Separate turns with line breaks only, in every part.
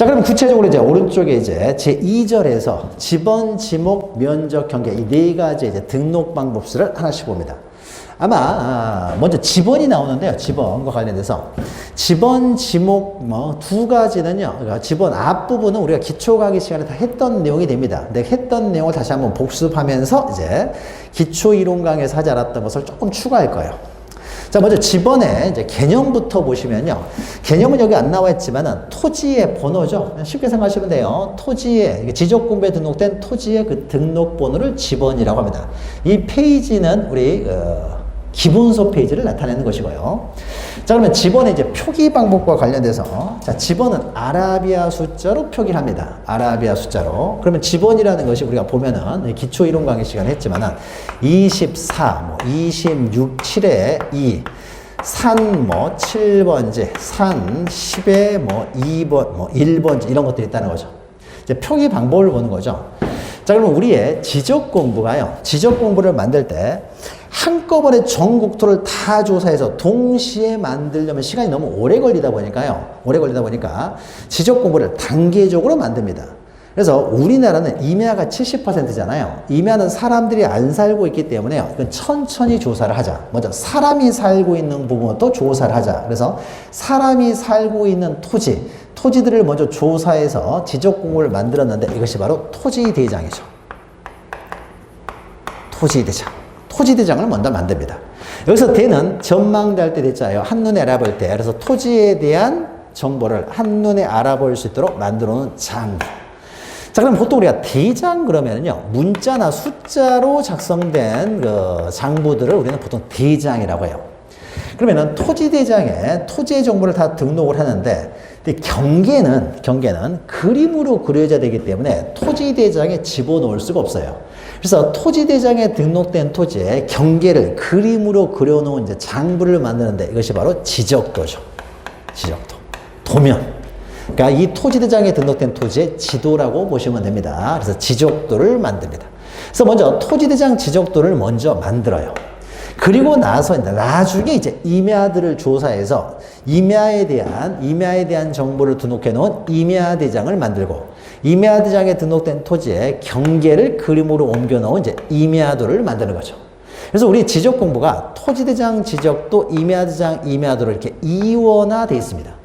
자, 그럼 구체적으로 이제 오른쪽에 이제 제2절에서 지번, 지목, 면적, 경계 이 네 가지 이제 등록 방법수를 하나씩 봅니다. 아마 먼저 지번이 나오는데요. 지번과 관련돼서 지번, 지목 뭐 두 가지는요. 그러니까 지번 앞부분은 우리가 기초 강의 시간에 다 했던 내용이 됩니다. 근데 했던 내용을 다시 한번 복습하면서 이제 기초 이론 강의에서 하지 않았던 것을 조금 추가할 거예요. 자, 먼저 지번의 이제 개념부터 보시면요. 개념은 여기 안 나와 있지만은 토지의 번호죠. 쉽게 생각하시면 돼요. 토지의, 지적 공부에 등록된 토지의 그 등록번호를 지번이라고 합니다. 이 페이지는 우리, 기본서 페이지를 나타내는 것이고요. 자, 그러면 지번의 이제 표기 방법과 관련돼서, 자, 지번은 아라비아 숫자로 표기를 합니다. 아라비아 숫자로. 그러면 지번이라는 것이 우리가 보면은 기초 이론 강의 시간에 했지만은 24, 뭐 26, 7에 2, 산 뭐 7번지, 산 10에 뭐 2번, 뭐 1번지 이런 것들이 있다는 거죠. 이제 표기 방법을 보는 거죠. 자, 그러면 우리의 지적 공부가요. 지적 공부를 만들 때 한꺼번에 전 국토를 다 조사해서 동시에 만들려면 시간이 너무 오래 걸리다 보니까 지적 공부를 단계적으로 만듭니다. 그래서 우리나라는 임야가 70%잖아요. 임야는 사람들이 안 살고 있기 때문에 이건 천천히 조사를 하자. 먼저 사람이 살고 있는 부분부터 조사를 하자. 그래서 사람이 살고 있는 토지들을 먼저 조사해서 지적 공부를 만들었는데 이것이 바로 토지대장이죠. 토지대장을 먼저 만듭니다. 여기서 대는 전망대 할 때 대자예요. 한눈에 알아볼 때. 그래서 토지에 대한 정보를 한눈에 알아볼 수 있도록 만들어 놓은 장부. 자, 그럼 보통 우리가 대장 그러면은요, 문자나 숫자로 작성된 그 장부들을 우리는 보통 대장이라고 해요. 그러면은 토지대장에 토지의 정보를 다 등록을 하는데, 경계는 그림으로 그려져야 되기 때문에 토지대장에 집어넣을 수가 없어요. 그래서 토지대장에 등록된 토지에 경계를 그림으로 그려놓은 이제 장부를 만드는데 이것이 바로 지적도죠. 도면. 그러니까 이 토지대장에 등록된 토지의 지도라고 보시면 됩니다. 그래서 지적도를 만듭니다. 그래서 먼저 토지대장 지적도를 먼저 만들어요. 그리고 나서 나중에 이제 임야들을 조사해서 임야에 대한 정보를 등록해 놓은 임야대장을 만들고 임야대장에 등록된 토지의 경계를 그림으로 옮겨 놓은 이제 임야도를 만드는 거죠. 그래서 우리 지적 공부가 토지대장 지적도, 임야대장, 임야도로 이렇게 이원화되어 있습니다.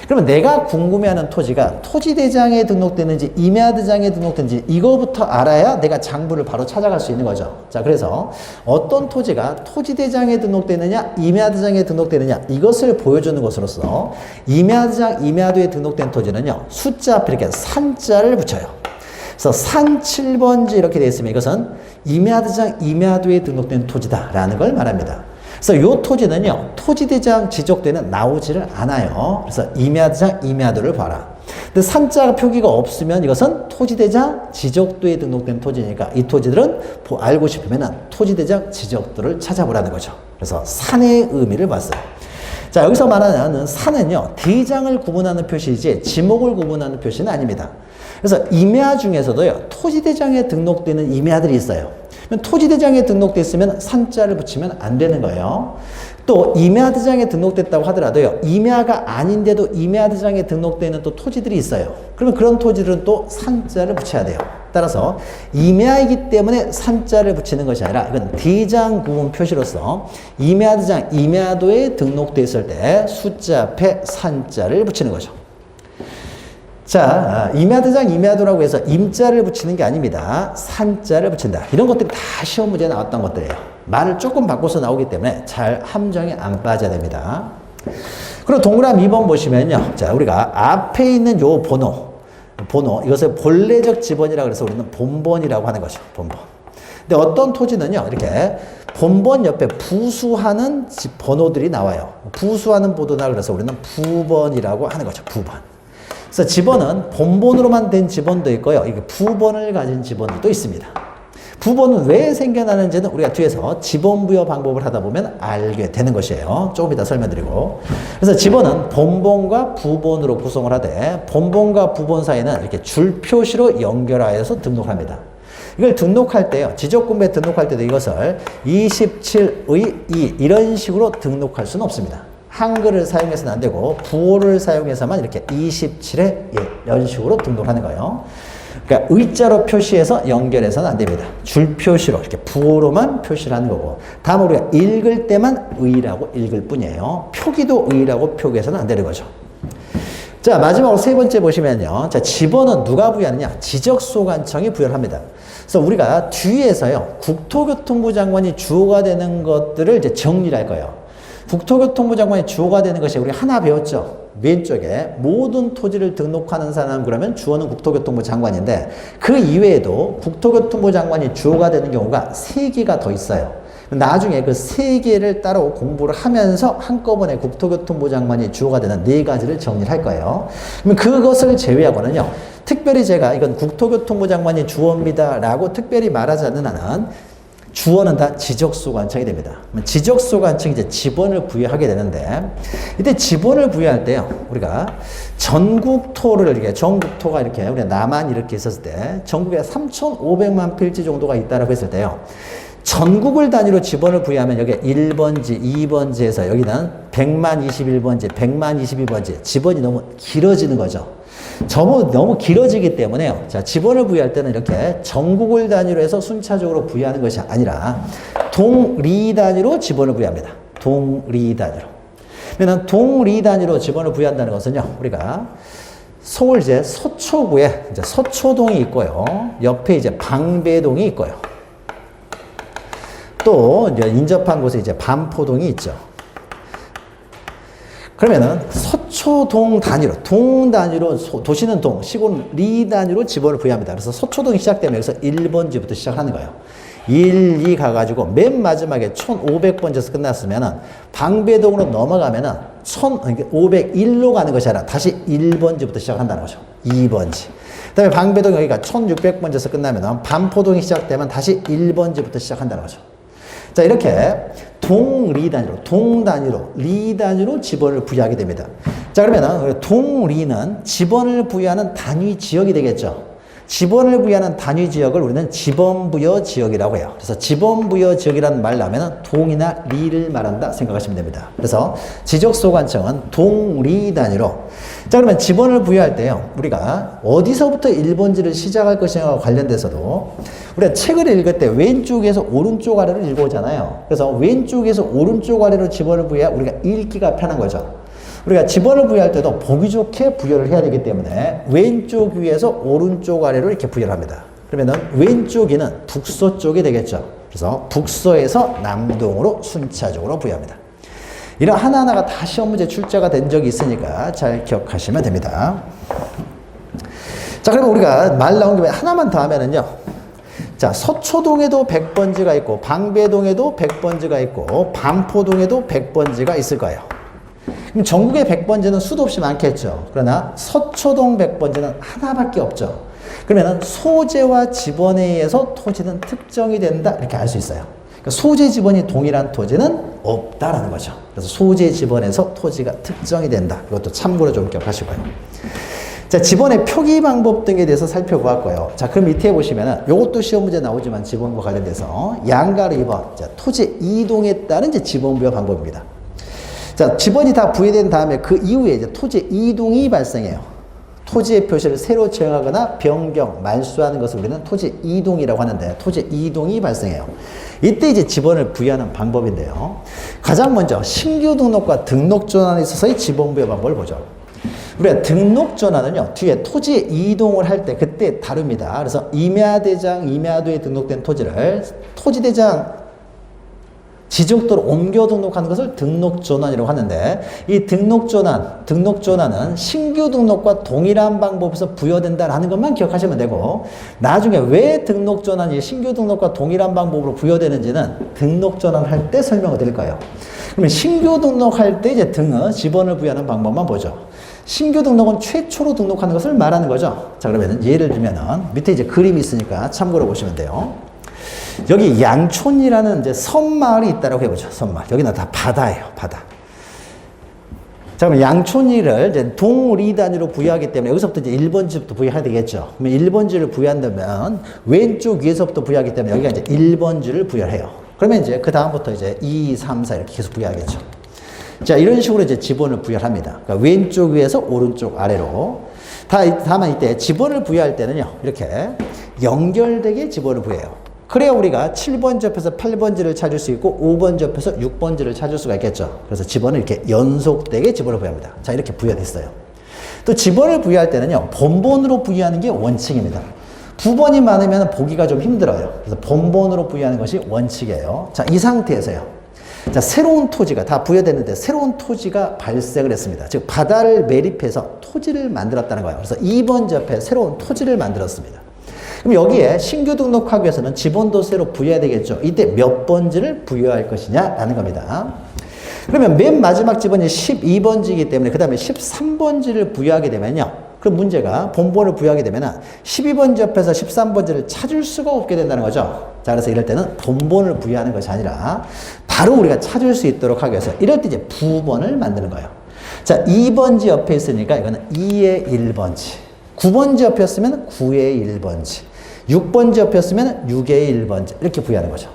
그러면 내가 궁금해하는 토지가 토지대장에 등록되는지 임야대장에 등록되는지 이거부터 알아야 내가 장부를 바로 찾아갈 수 있는 거죠. 자, 그래서 어떤 토지가 토지대장에 등록되느냐 임야대장에 등록되느냐 이것을 보여주는 것으로서 임야대장, 임야도에 등록된 토지는요, 숫자 앞에 이렇게 산자를 붙여요. 그래서 산 7번지 이렇게 되어 있으면 이것은 임야대장, 임야도에 등록된 토지다라는 걸 말합니다. 그래서 이 토지는요, 토지대장 지적도에는 나오지를 않아요. 그래서 임야대장, 임야도를 봐라. 근데 산자 표기가 없으면 이것은 토지대장 지적도에 등록된 토지니까 이 토지들은 알고 싶으면 토지대장 지적도를 찾아보라는 거죠. 그래서 산의 의미를 봤어요. 자, 여기서 말하는 산은요, 대장을 구분하는 표시이지 지목을 구분하는 표시는 아닙니다. 그래서 임야 중에서도요, 토지대장에 등록되는 임야들이 있어요. 토지대장에 등록됐으면 산자를 붙이면 안 되는 거예요. 또 임야대장에 등록됐다고 하더라도요, 임야가 아닌데도 임야대장에 등록되는 또 토지들이 있어요. 그러면 그런 토지들은 또 산자를 붙여야 돼요. 따라서 임야이기 때문에 산자를 붙이는 것이 아니라 이건 대장 구분 표시로서 임야대장, 임야도에 등록되어 있을 때 숫자 앞에 산자를 붙이는 거죠. 자, 임야대장, 임야도라고 해서 임자를 붙이는 게 아닙니다. 산자를 붙인다. 이런 것들이 다 시험 문제에 나왔던 것들이에요. 말을 조금 바꿔서 나오기 때문에 잘 함정에 안 빠져야 됩니다. 그리고 동그라미 2번 보시면요. 자, 우리가 앞에 있는 요 번호, 이것을 본래적 지번이라고 해서 우리는 본번이라고 하는 거죠. 본번. 근데 어떤 토지는요, 이렇게 본번 옆에 부수하는 번호들이 나와요. 부수하는 번호라 그래서 우리는 부번이라고 하는 거죠. 부번. 그래서 지번은 본번으로만 된 지번도 있고요. 이게 부번을 가진 지번도 있습니다. 부번은 왜 생겨나는지는 우리가 뒤에서 지번부여 방법을 하다 보면 알게 되는 것이에요. 조금 이따 설명드리고. 그래서 지번은 본번과 부번으로 구성을 하되 본번과 부번 사이는 이렇게 줄 표시로 연결하여서 등록합니다. 이걸 등록할 때요. 지적공부에 등록할 때도 이것을 27의 2 이런 식으로 등록할 수는 없습니다. 한글을 사용해서는 안 되고 부호를 사용해서만 이렇게 27에 이런 식으로 등록하는 거예요. 그러니까 의자로 표시해서 연결해서는 안 됩니다. 줄 표시로 이렇게 부호로만 표시를 하는 거고, 다음은 우리가 읽을 때만 의라고 읽을 뿐이에요. 표기도 의라고 표기해서는 안 되는 거죠. 자, 마지막으로 세 번째 보시면요. 자, 집어는 누가 부여하느냐? 지적소관청이 부여를 합니다. 그래서 우리가 뒤에서요, 국토교통부 장관이 주어가 되는 것들을 이제 정리를 할 거예요. 국토교통부 장관이 주어가 되는 것이 우리 하나 배웠죠. 왼쪽에 모든 토지를 등록하는 사람, 그러면 주어는 국토교통부 장관인데, 그 이외에도 국토교통부 장관이 주어가 되는 경우가 3개가 더 있어요. 나중에 그 3개를 따로 공부를 하면서 한꺼번에 국토교통부 장관이 주어가 되는 4가지를 정리를 할 거예요. 그러면 그것을 제외하고는요, 특별히 제가 이건 국토교통부 장관이 주어입니다 라고 특별히 말하지 않는 한은 주어는 다 지적소관청이 됩니다. 지적소관청이 이제 지번을 부여하게 되는데, 이때 지번을 부여할 때요, 우리가 전국토를 이렇게, 전국토가 이렇게, 우리가 남한 이렇게 있었을 때, 전국에 3,500만 필지 정도가 있다라고 했을 때요, 전국을 단위로 지번을 부여하면 여기 1번지, 2번지에서 여기는 100만 21번지, 100만 22번지, 지번이 너무 길어지는 거죠. 너무 길어지기 때문에요. 자, 지번을 부여할 때는 이렇게 전국을 단위로 해서 순차적으로 부여하는 것이 아니라 동리 단위로 지번을 부여합니다. 동리 단위로. 그러면 동리 단위로 지번을 부여한다는 것은요, 우리가 서울 이제 서초구에 이제 서초동이 있고요. 옆에 이제 방배동이 있고요. 또 이제 인접한 곳에 이제 반포동이 있죠. 그러면은 서초동 단위로, 동 단위로, 도시는 동, 시골은 리 단위로 지번을 부여합니다. 그래서 서초동이 시작되면 여기서 1번지부터 시작하는 거예요. 1, 2 가가지고 맨 마지막에 1500번지에서 끝났으면은 방배동으로 넘어가면은 1501로 가는 것이 아니라 다시 1번지부터 시작한다는 거죠. 2번지. 그 다음에 방배동 여기가 1600번지에서 끝나면은 반포동이 시작되면 다시 1번지부터 시작한다는 거죠. 자, 이렇게 동리 단위로, 동 단위로, 리 단위로 지번을 부여하게 됩니다. 자, 그러면은 동리는 지번을 부여하는 단위 지역이 되겠죠. 지번을 부여하는 단위 지역을 우리는 지번부여 지역이라고 해요. 그래서 지번부여 지역이라는 말을 하면 동이나 리를 말한다 생각하시면 됩니다. 그래서 지적소관청은 동리 단위로. 자, 그러면 지번을 부여할 때요, 우리가 어디서부터 1번지를 시작할 것이냐와 관련돼서도 우리가 책을 읽을 때 왼쪽에서 오른쪽 아래로 읽어오잖아요. 그래서 왼쪽에서 오른쪽 아래로 지번을 부여해야 우리가 읽기가 편한 거죠. 우리가 지번을 부여할 때도 보기 좋게 부여를 해야 되기 때문에 왼쪽 위에서 오른쪽 아래로 이렇게 부여를 합니다. 그러면은 왼쪽이는 북서쪽이 되겠죠. 그래서 북서에서 남동으로 순차적으로 부여합니다. 이런 하나하나가 다 시험 문제 출제가 된 적이 있으니까 잘 기억하시면 됩니다. 자, 그러면 우리가 말 나온 김에 하나만 더 하면은요. 자, 서초동에도 100번지가 있고, 방배동에도 100번지가 있고, 반포동에도 100번지가 있을 거예요. 그럼 전국의 100번지는 수도 없이 많겠죠. 그러나 서초동 100번지는 하나밖에 없죠. 그러면 소재와 지번에 의해서 토지는 특정이 된다, 이렇게 알 수 있어요. 그러니까 소재 지번이 동일한 토지는 없다라는 거죠. 그래서 소재 지번에서 토지가 특정이 된다. 이것도 참고로 좀 기억하시고요. 자, 지번의 표기 방법 등에 대해서 살펴보았고요. 자, 그 밑에 보시면은 요것도 시험 문제 나오지만 지번과 관련돼서 양가로 2번. 자, 토지 이동에 따른 이제 지번 부여 방법입니다. 자, 지번이 다 부여된 다음에 그 이후에 이제 토지 이동이 발생해요. 토지의 표시를 새로 정하거나 변경, 말소하는 것을 우리는 토지 이동이라고 하는데, 토지 이동이 발생해요. 이때 이제 지번을 부여하는 방법인데요. 가장 먼저 신규 등록과 등록 전환에 있어서의 지번 부여 방법을 보죠. 우리가 등록 전환은요, 뒤에 토지 이동을 할 때 그때 다릅니다. 그래서 임야대장, 임야도에 등록된 토지를 토지대장 지적도로 옮겨 등록하는 것을 등록 전환이라고 하는데, 이 등록 전환은 신규 등록과 동일한 방법에서 부여된다라는 것만 기억하시면 되고, 나중에 왜 등록 전환이 신규 등록과 동일한 방법으로 부여되는지는 등록 전환할 때 설명을 드릴 거예요. 그러면 신규 등록할 때 이제 지번을 부여하는 방법만 보죠. 신규 등록은 최초로 등록하는 것을 말하는 거죠. 자, 그러면 예를 들면은 밑에 이제 그림이 있으니까 참고로 보시면 돼요. 여기 양촌이라는 이제 섬마을이 있다라고 해보죠. 섬마을. 여기는 다 바다예요. 바다. 자, 그럼 양촌이를 이제 동리 단위로 부여하기 때문에 여기서부터 이제 1번지부터 부여해야 되겠죠. 그러면 1번지를 부여한다면 왼쪽 위에서부터 부여하기 때문에 여기가 이제 1번지를 부여해요. 그러면 이제 그 다음부터 이제 2, 3, 4 이렇게 계속 부여하겠죠. 자, 이런 식으로 이제 지번을 부여합니다. 그러니까 왼쪽 위에서 오른쪽 아래로. 다만 이때 지번을 부여할 때는요, 이렇게 연결되게 지번을 부여해요. 그래야 우리가 7번지 옆에서 8번지를 찾을 수 있고 5번지 옆에서 6번지를 찾을 수가 있겠죠. 그래서 지번을 이렇게 연속되게 지번을 부여합니다. 자, 이렇게 부여됐어요. 또 지번을 부여할 때는요, 번번으로 부여하는 게 원칙입니다. 두 번이 많으면 보기가 좀 힘들어요. 그래서 번번으로 부여하는 것이 원칙이에요. 자, 이 상태에서요. 자, 새로운 토지가 다 부여됐는데 새로운 토지가 발생을 했습니다. 즉, 바다를 매립해서 토지를 만들었다는 거예요. 그래서 2번지 옆에 새로운 토지를 만들었습니다. 그럼 여기에 신규 등록하기 위해서는 지번도 새로 부여해야 되겠죠. 이때 몇 번지를 부여할 것이냐라는 겁니다. 그러면 맨 마지막 지번이 12번지이기 때문에 그 다음에 13번지를 부여하게 되면요. 그럼 문제가 본번을 부여하게 되면 12번지 옆에서 13번지를 찾을 수가 없게 된다는 거죠. 자, 그래서 이럴 때는 본번을 부여하는 것이 아니라 바로 우리가 찾을 수 있도록 하기 위해서 이럴 때 이제 부번을 만드는 거예요. 자, 2번지 옆에 있으니까 이거는 2의 1번지. 9번지 옆이었으면 9의 1번지. 6번지 옆이었으면 6의 1번지. 이렇게 부여하는 거죠.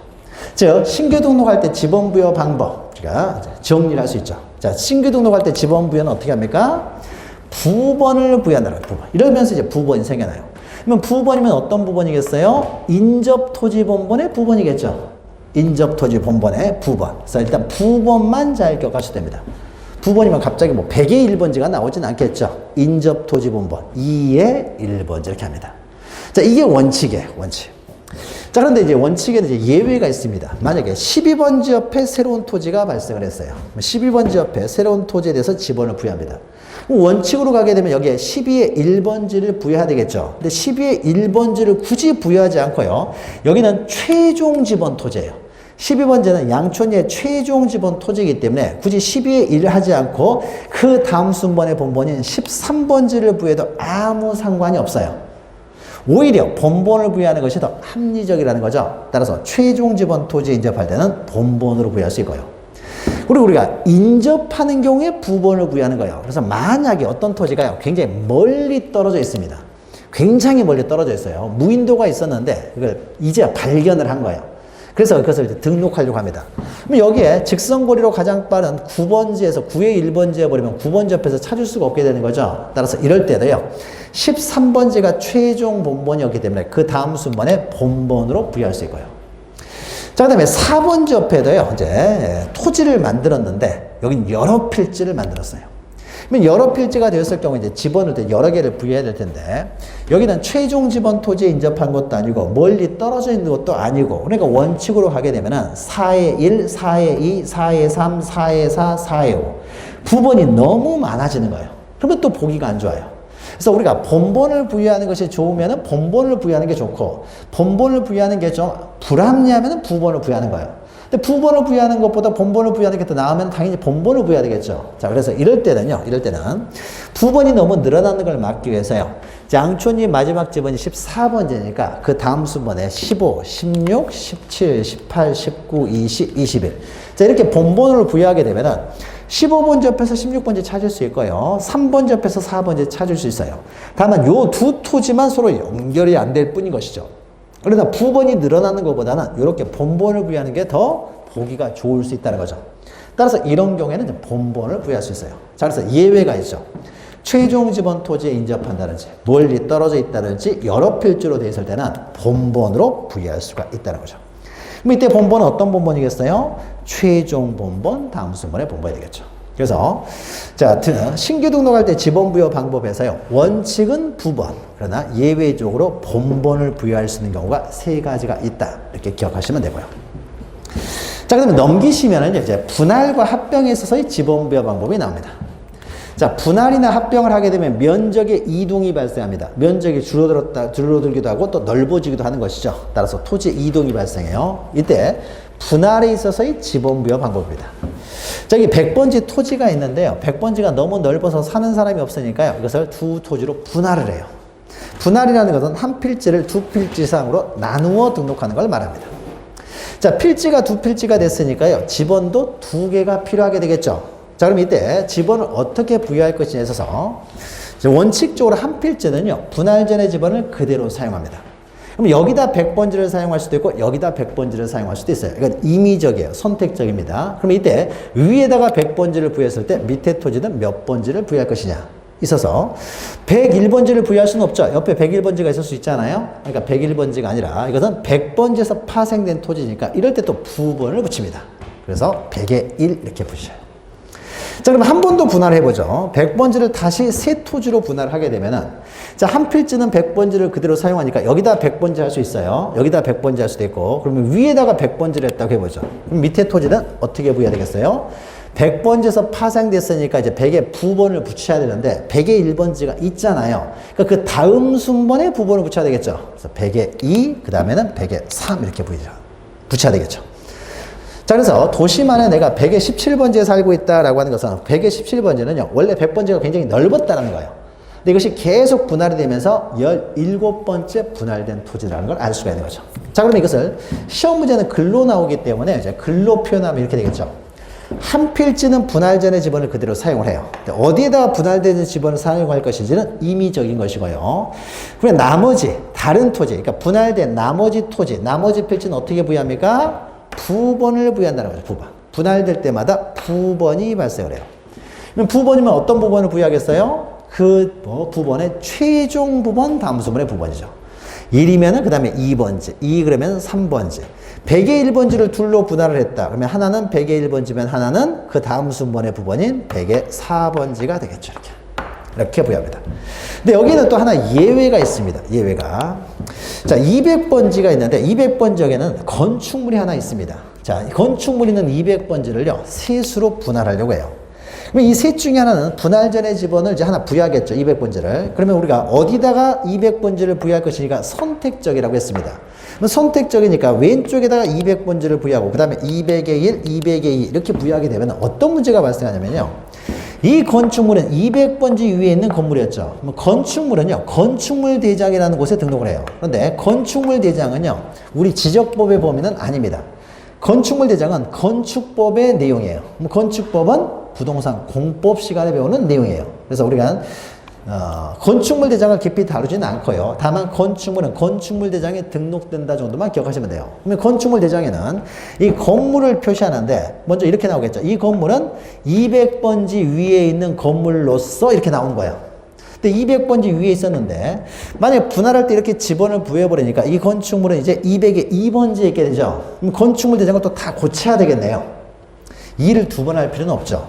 즉, 신규 등록할 때 지번 부여 방법. 우리가 정리를 할 수 있죠. 자, 신규 등록할 때 지번 부여는 어떻게 합니까? 부번을 부여한다는 거예요. 부번. 이러면서 이제 부번이 생겨나요. 그러면 부번이면 어떤 부번이겠어요? 인접토지본번의 부번이겠죠. 인접토지본번의 부번. 그래서 일단 부번만 잘 기억하셔도 됩니다. 부번이면 갑자기 뭐 100의 1번지가 나오진 않겠죠. 인접토지본번 2의 1번지 이렇게 합니다. 자, 이게 원칙이에요. 원칙. 자, 그런데 이제 원칙에는 이제 예외가 있습니다. 만약에 12번지 옆에 새로운 토지가 발생을 했어요. 12번지 옆에 새로운 토지에 대해서 지번을 부여합니다. 원칙으로 가게 되면 여기에 12의 1번지를 부여해야 되겠죠. 근데 12의 1번지를 굳이 부여하지 않고요. 여기는 최종 지번 토지예요. 12번지는 양촌의 최종 지번 토지이기 때문에 굳이 12의 1을 하지 않고 그 다음 순번의 본번인 13번지를 부여해도 아무 상관이 없어요. 오히려 본번을 부여하는 것이 더 합리적이라는 거죠. 따라서 최종 지번 토지에 인접할 때는 본번으로 부여할 수 있고요. 그리고 우리가 인접하는 경우에 부번을 부여하는 거예요. 그래서 만약에 어떤 토지가요, 굉장히 멀리 떨어져 있습니다. 굉장히 멀리 떨어져 있어요. 무인도가 있었는데 이걸 이제 발견을 한 거예요. 그래서 그것을 이제 등록하려고 합니다. 그럼 여기에 직선거리로 가장 빠른 9번지에서 9의 1번지 해버리면 9번지 옆에서 찾을 수가 없게 되는 거죠. 따라서 이럴 때도요, 13번지가 최종 본번이었기 때문에 그 다음 순번에 본번으로 부여할 수 있고요. 자, 그 다음에 4번지 옆에도요, 이제 토지를 만들었는데 여긴 여러 필지를 만들었어요. 그러면 여러 필지가 되었을 경우 이제 지번을 여러 개를 부여해야 될 텐데 여기는 최종 지번 토지에 인접한 것도 아니고 멀리 떨어져 있는 것도 아니고 그러니까 원칙으로 가게 되면은 4의 1, 4의 2, 4의 3, 4의 4, 4의 5 부번이 너무 많아지는 거예요. 그러면 또 보기가 안 좋아요. 그래서 우리가 본번을 부여하는 것이 좋으면은 본번을 부여하는 게 좋고 본번을 부여하는 게 좀 불합리하면은 부번을 부여하는 거예요. 근데 부번을 부여하는 것보다 본번을 부여하는 게 더 나으면 당연히 본번을 부여해야 되겠죠. 자, 그래서 이럴 때는 부번이 너무 늘어나는 걸 막기 위해서요. 양촌이 마지막 지번이 14번지니까 그 다음 순번에 15, 16, 17, 18, 19, 20, 21. 자, 이렇게 본번을 부여하게 되면은 15번지 옆에서 16번지 찾을 수 있고요. 3번지 옆에서 4번지 찾을 수 있어요. 다만 요 두 토지만 서로 연결이 안 될 뿐인 것이죠. 그러나 부번이 늘어나는 것보다는 이렇게 본번을 부여하는 게 더 보기가 좋을 수 있다는 거죠. 따라서 이런 경우에는 본번을 부여할 수 있어요. 자, 그래서 예외가 있죠. 최종 지번 토지에 인접한다든지 멀리 떨어져 있다든지 여러 필지로 되어 있을 때는 본번으로 부여할 수가 있다는 거죠. 그럼 이때 본번은 어떤 본번이겠어요? 최종 본번, 다음 순번의 본번이 되겠죠. 그래서 자, 신규 등록할 때 지번 부여 방법에서요, 원칙은 부번, 그러나 예외적으로 본번을 부여할 수 있는 경우가 3가지가 있다. 이렇게 기억하시면 되고요. 자, 그러면 넘기시면은 이제 분할과 합병에 있어서의 지번 부여 방법이 나옵니다. 자, 분할이나 합병을 하게 되면 면적의 이동이 발생합니다. 면적이 줄어들기도 하고 또 넓어지기도 하는 것이죠. 따라서 토지 이동이 발생해요. 이때 분할에 있어서의 지번 부여 방법입니다. 자, 여기 100번지 토지가 있는데요. 100번지가 너무 넓어서 사는 사람이 없으니까요. 이것을 두 토지로 분할을 해요. 분할이라는 것은 한 필지를 두 필지 이상으로 나누어 등록하는 걸 말합니다. 자, 필지가 두 필지가 됐으니까요. 지번도 2개가 필요하게 되겠죠. 자, 그럼 이때 지번을 어떻게 부여할 것이냐에 있어서 원칙적으로 한 필지는요, 분할 전의 지번을 그대로 사용합니다. 그럼 여기다 100번지를 사용할 수도 있고 여기다 100번지를 사용할 수도 있어요. 이건 임의적이에요. 선택적입니다. 그럼 이때 위에다가 100번지를 부여했을 때 밑에 토지는 몇 번지를 부여할 것이냐 있어서 101번지를 부여할 수는 없죠. 옆에 101번지가 있을 수 있잖아요. 그러니까 101번지가 아니라 이것은 100번지에서 파생된 토지니까 이럴 때 또 부번을 붙입니다. 그래서 100의 1 이렇게 붙여요. 자, 그럼 한 번 더 분할을 해보죠. 100번지를 다시 세 토지로 분할을 하게 되면은, 자, 한 필지는 100번지를 그대로 사용하니까 여기다 100번지 할 수 있어요. 여기다 100번지 할 수도 있고, 그러면 위에다가 100번지를 했다고 해보죠. 그럼 밑에 토지는 어떻게 부여해야 되겠어요? 100번지에서 파생됐으니까 이제 100에 부번을 붙여야 되는데, 100의 1번지가 있잖아요. 그러니까 그 다음 순번에 부번을 붙여야 되겠죠. 그래서 100의 2, 그 다음에는 100의 3 이렇게 붙여야 되겠죠. 자, 그래서 도심안에 내가 100의 17번지에 살고 있다라고 하는 것은 100의 17번지는요, 원래 100번지가 굉장히 넓었다는 거예요. 근데 이것이 계속 분할이 되면서 17번째 분할된 토지라는 걸 알 수가 있는 거죠. 자, 그러면 이것을 시험 문제는 글로 나오기 때문에 이제 글로 표현하면 이렇게 되겠죠. 한 필지는 분할 전의 지번을 그대로 사용을 해요. 어디에다가 분할되는 지번을 사용할 것인지는 임의적인 것이고요. 그러면 나머지 다른 토지, 그러니까 분할된 나머지 토지, 나머지 필지는 어떻게 부여합니까? 부번을 부여한다는 거죠. 부번. 분할될 때마다 부번이 발생을 해요. 그럼 부번이면 어떤 부번을 부여하겠어요? 부번의 최종 부번 다음 순번의 부번이죠. 1이면은 그 다음에 2번지, 2 그러면 3번지. 100의 1번지를 둘로 분할을 했다. 그러면 하나는 100의 1번지면 하나는 그 다음 순번의 부번인 100의 4번지가 되겠죠. 이렇게 부여합니다. 근데 여기는 또 하나 예외가 있습니다. 예외가. 자, 200번지가 있는데 200번지에는 건축물이 하나 있습니다. 자, 건축물이 있는 200번지를요, 셋으로 분할하려고 해요. 그러면 이 셋 중에 하나는 분할 전의 지번을 이제 하나 부여하겠죠. 200번지를. 그러면 우리가 어디다가 200번지를 부여할 것이니까 선택적이라고 했습니다. 그럼 선택적이니까 왼쪽에다가 200번지를 부여하고 그 다음에 200의 1, 200의 2 이렇게 부여하게 되면 어떤 문제가 발생하냐면요. 이 건축물은 200번지 위에 있는 건물이었죠. 건축물은요, 건축물 대장이라는 곳에 등록을 해요. 그런데 건축물 대장은요, 우리 지적법의 범위는 아닙니다. 건축물 대장은 건축법의 내용이에요. 건축법은 부동산 공법 시간에 배우는 내용이에요. 그래서 우리가 건축물 대장을 깊이 다루지는 않고요. 다만 건축물은 건축물 대장에 등록된다 정도만 기억하시면 돼요. 그러면 건축물 대장에는 이 건물을 표시하는데 먼저 이렇게 나오겠죠. 이 건물은 200번지 위에 있는 건물로서 이렇게 나오는 거예요. 근데 200번지 위에 있었는데 만약에 분할할 때 이렇게 지번을 부여해버리니까 이 건축물은 이제 200의 2번지에 있게 되죠. 그럼 건축물 대장을 또 다 고쳐야 되겠네요. 2를 두 번 할 필요는 없죠.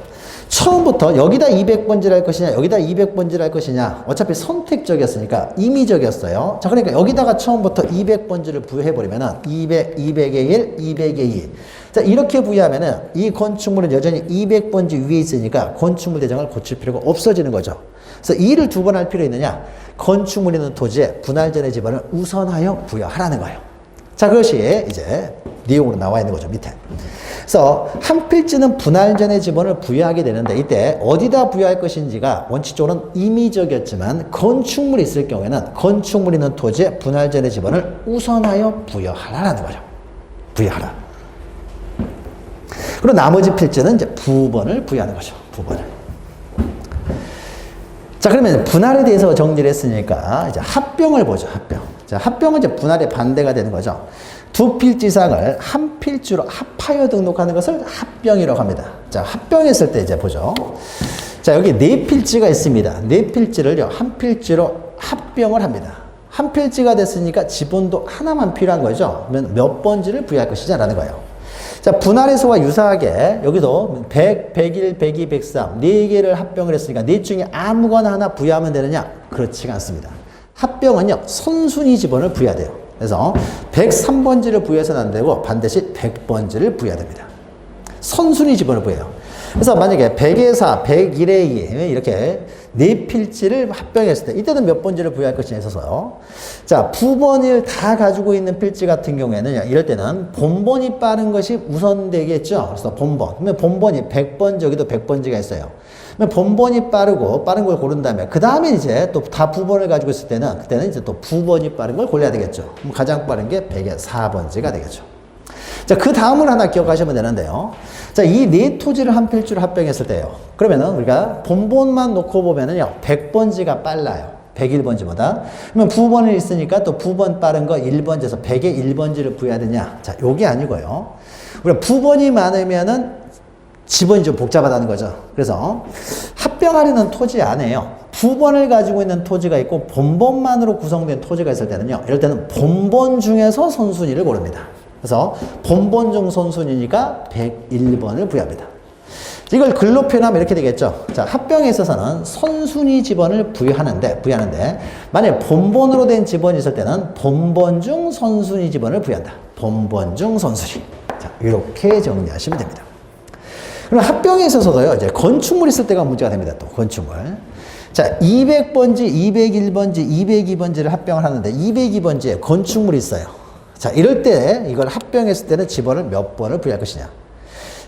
처음부터 여기다 200번지를 할 것이냐 여기다 200번지를 할 것이냐 어차피 선택적이었으니까 임의적이었어요. 자, 그러니까 여기다가 처음부터 200번지를 부여해버리면은 200, 200의 1, 200의 2. 자, 이렇게 부여하면은 이 건축물은 여전히 200번지 위에 있으니까 건축물 대장을 고칠 필요가 없어지는 거죠. 그래서 2를 두 번 할 필요 있느냐? 건축물 있는 토지에 분할 전의 지번을 우선하여 부여하라는 거예요. 자, 그것이 이제 내용으로 나와 있는 거죠, 밑에. 그래서 한 필지는 분할 전의 지번을 부여하게 되는데 이때 어디다 부여할 것인지가 원칙적으로는 임의적이었지만 건축물이 있을 경우에는 건축물 있는 토지에 분할 전의 지번을 우선하여 부여하라는 거죠. 부여하라. 그리고 나머지 필지는 이제 부번을 부여하는 거죠. 부번을. 자, 그러면 분할에 대해서 정리를 했으니까 이제 합병을 보죠. 합병. 자, 합병은 이제 분할의 반대가 되는 거죠. 두 필지 이상을 한 필지로 합하여 등록하는 것을 합병이라고 합니다. 자, 합병했을 때 이제 보죠. 자, 여기 네 필지가 있습니다. 네 필지를요, 한 필지로 합병을 합니다. 한 필지가 됐으니까 지번도 하나만 필요한 거죠. 그러면 몇 번지를 부여할 것이냐라는 거예요. 자, 분할에서와 유사하게 여기도 100, 101, 102, 103 네 개를 합병을 했으니까 네 중에 아무거나 하나 부여하면 되느냐? 그렇지가 않습니다. 합병은요, 선순위 지번을 부여해야 돼요. 그래서 103번지를 부여해서는 안 되고 반드시 100번지를 부여해야 됩니다. 선순위 지번을 부여해요. 그래서 만약에 100의 4, 101의 2 이렇게 네 필지를 합병했을 때 이때는 몇 번지를 부여할 것이냐 있어서요. 자, 부번을 다 가지고 있는 필지 같은 경우에는 이럴 때는 본번이 빠른 것이 우선되겠죠. 그래서 본번. 그러면 본번이 100번, 저기도 100번지가 있어요. 그러면 본번이 빠른 걸 고른 다음에 그 다음에 이제 또 다 부번을 가지고 있을 때는 그때는 이제 또 부번이 빠른 걸 골라야 되겠죠. 그럼 가장 빠른 게 100의 4번지가 되겠죠. 자, 그 다음을 하나 기억하시면 되는데요. 자, 이 네 토지를 한 필지로 합병했을 때요. 그러면은 우리가 본번만 놓고 보면은요, 100번지가 빨라요. 101번지보다. 그러면 부번이 있으니까 또 부번 빠른 거 1번지에서 100에 1번지를 부여해야 되냐? 자, 요게 아니고요. 우리가 부번이 많으면은 지번이 좀 복잡하다는 거죠. 그래서 합병하려는 토지 안에요. 부번을 가지고 있는 토지가 있고 본번만으로 구성된 토지가 있을 때는요. 이럴 때는 본번 중에서 선순위를 고릅니다. 그래서 본번 중 선순위니까 101번을 부여합니다. 이걸 글로 표현하면 이렇게 되겠죠. 자, 합병에 있어서는 선순위 지번을 부여하는데 만약에 본번으로 된 지번이 있을 때는 본번 중 선순위 지번을 부여한다. 본번 중 선순위. 자, 이렇게 정리하시면 됩니다. 그럼 합병에 있어서도요, 이제 건축물 있을 때가 문제가 됩니다. 또 건축물. 자, 200번지, 201번지, 202번지를 합병을 하는데 202번지에 건축물이 있어요. 자, 이럴 때 이걸 합병했을 때는 지번을 몇 번을 부여할 것이냐.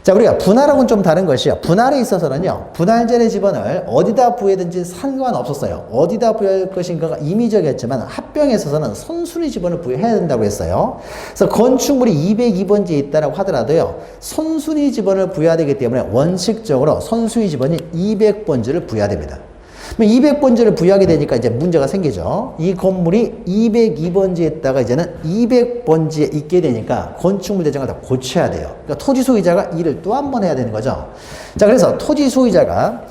자, 우리가 분할하고는 좀 다른 것이요. 분할에 있어서는요, 분할전의 지번을 어디다 부여든지 상관없었어요. 어디다 부여할 것인가가 임의적이었지만 합병에 있어서는 선순위 지번을 부여해야 된다고 했어요. 그래서 건축물이 202번지에 있다라고 하더라도요, 선순위 지번을 부여해야 되기 때문에 원칙적으로 선순위 지번이 200번지를 부여해야 됩니다. 200번지를 부여하게 되니까 이제 문제가 생기죠. 이 건물이 202번지에 있다가 이제는 200번지에 있게 되니까 건축물 대장을 다 고쳐야 돼요. 그러니까 토지 소유자가 일을 또 한 번 해야 되는 거죠. 자, 그래서 토지 소유자가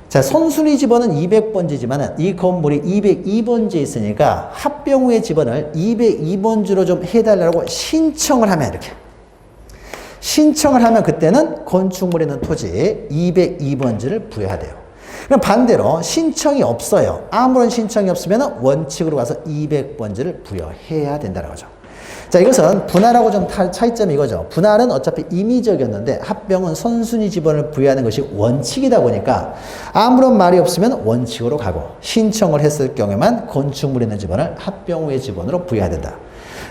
자, 선순위 지번은 200번지지만 이 건물이 202번지에 있으니까 합병 후의 지번을 202번지로 좀 해달라고 신청을 하면 이렇게. 신청을 하면 그때는 건축물에 있는 토지에 202번지를 부여해야 돼요. 그럼 반대로 신청이 없어요. 아무런 신청이 없으면 원칙으로 가서 200번지를 부여해야 된다는 거죠. 자, 이것은 분할하고 좀 차이점이 이거죠. 분할은 어차피 임의적이었는데 합병은 선순위 지번을 부여하는 것이 원칙이다 보니까 아무런 말이 없으면 원칙으로 가고 신청을 했을 경우에만 건축물에 있는 지번을 합병 후의 지번으로 부여해야 된다.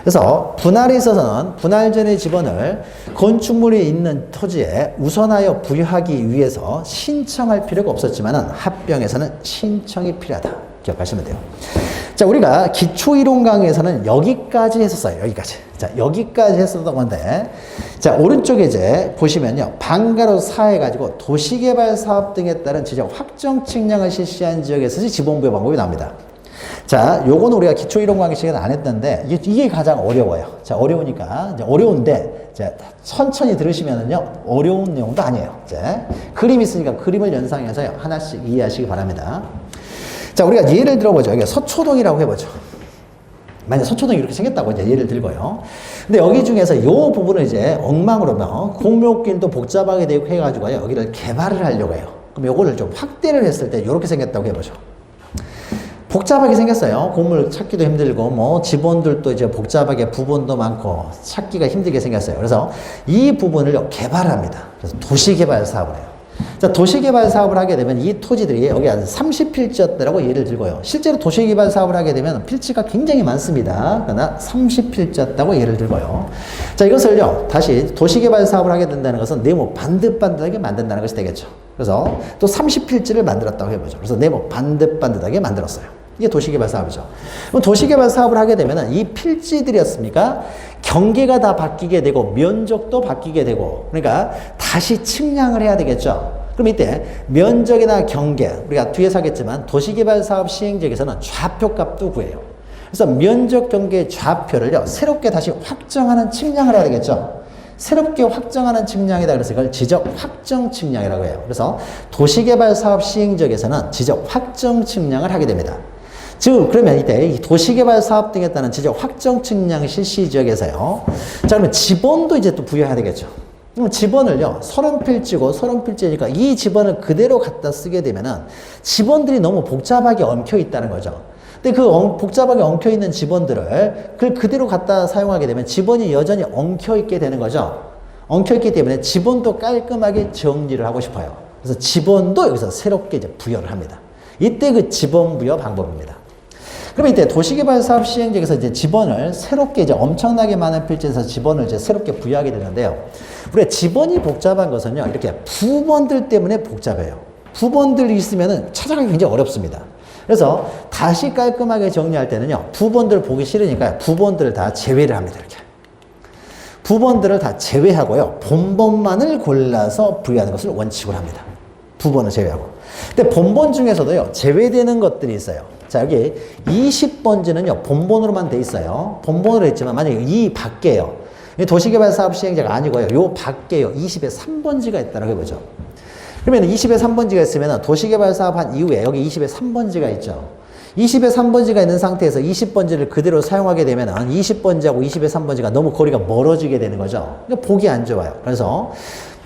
그래서 분할에 있어서는 분할전의 지번을 건축물에 있는 토지에 우선하여 부여하기 위해서 신청할 필요가 없었지만 합병에서는 신청이 필요하다. 기억하시면 돼요. 자, 우리가 기초이론 강의에서는 여기까지 했었어요. 여기까지. 자, 여기까지 했었던 건데, 자, 오른쪽에 이제 보시면요. 방가로 4 해가지고 도시개발 사업 등에 따른 지적 확정 측량을 실시한 지역에서 지번부여 방법이 나옵니다. 자, 요거는 우리가 기초이론 강의 시간에 안 했는데, 이게 가장 어려워요. 자, 어려우니까, 이제 어려운데, 이제 천천히 들으시면은요, 어려운 내용도 아니에요. 이제 그림 있으니까 그림을 연상해서요, 하나씩 이해하시기 바랍니다. 자, 우리가 예를 들어보죠. 여기 서초동이라고 해보죠. 만약 서초동이 이렇게 생겼다고 이제 예를 들고요. 근데 여기 중에서 이 부분을 이제 엉망으로 공묘길도 복잡하게 되고 해가지고요, 여기를 개발을 하려고 해요. 그럼 요거를 좀 확대를 했을 때 이렇게 생겼다고 해보죠. 복잡하게 생겼어요. 건물 찾기도 힘들고, 뭐, 지번들도 이제 복잡하게 부분도 많고, 찾기가 힘들게 생겼어요. 그래서 이 부분을 개발합니다. 그래서 도시개발 사업을 해요. 자, 도시개발 사업을 하게 되면 이 토지들이 여기 한 30필지였다라고 예를 들고요. 실제로 도시개발 사업을 하게 되면 필지가 굉장히 많습니다. 그러나 30필지였다고 예를 들고요. 자, 이것을요, 다시 도시개발 사업을 하게 된다는 것은 네모 반듯반듯하게 만든다는 것이 되겠죠. 그래서 또 30필지를 만들었다고 해보죠. 그래서 네모 반듯반듯하게 만들었어요. 이게 도시개발 사업이죠. 그럼 도시개발 사업을 하게 되면 이 필지들이었습니까? 경계가 다 바뀌게 되고 면적도 바뀌게 되고, 그러니까 다시 측량을 해야 되겠죠. 그럼 이때 면적이나 경계, 우리가 뒤에서 하겠지만 도시개발 사업 시행 지역에서는 좌표 값도 구해요. 그래서 면적, 경계, 좌표를요, 새롭게 다시 확정하는 측량을 해야 되겠죠. 새롭게 확정하는 측량이다. 그래서 이걸 지적 확정 측량이라고 해요. 그래서 도시개발 사업 시행 지역에서는 지적 확정 측량을 하게 됩니다. 즉, 그러면 이때 이 도시개발 사업 등에 따른 지적 확정 측량 실시 지역에서요. 자, 그러면 지번도 이제 또 부여해야 되겠죠. 그럼 지번을요, 30필지고 30필지니까 이 지번을 그대로 갖다 쓰게 되면은 지번들이 너무 복잡하게 엉켜 있다는 거죠. 근데 그 복잡하게 엉켜 있는 지번들을 그걸 그대로 갖다 사용하게 되면 지번이 여전히 엉켜 있게 되는 거죠. 엉켜 있기 때문에 지번도 깔끔하게 정리를 하고 싶어요. 그래서 지번도 여기서 새롭게 이제 부여를 합니다. 이때 그 지번 부여 방법입니다. 그럼 이때 도시개발 사업 시행지역에서 이제 지번을 새롭게 이제 엄청나게 많은 필지에서 지번을 이제 새롭게 부여하게 되는데요. 우리가 지번이 복잡한 것은요, 이렇게 부번들 때문에 복잡해요. 부번들이 있으면은 찾아가기 굉장히 어렵습니다. 그래서 다시 깔끔하게 정리할 때는요, 부번들 보기 싫으니까 부번들을 다 제외를 합니다. 이렇게. 부번들을 다 제외하고요, 본번만을 골라서 부여하는 것을 원칙으로 합니다. 부번을 제외하고. 근데 본번 중에서도요, 제외되는 것들이 있어요. 자, 자, 여기 20번지는요, 본본으로만 돼 있어요. 본본으로 했지만, 만약에 이 밖에요. 도시개발사업 시행자가 아니고요. 요 밖에요. 20에 3번지가 있다라고 해보죠. 그러면 20에 3번지가 있으면 도시개발사업 한 이후에 여기 20에 3번지가 있죠. 20에 3번지가 있는 상태에서 20번지를 그대로 사용하게 되면 20번지하고 20에 3번지가 너무 거리가 멀어지게 되는 거죠. 그러니까 보기 안 좋아요. 그래서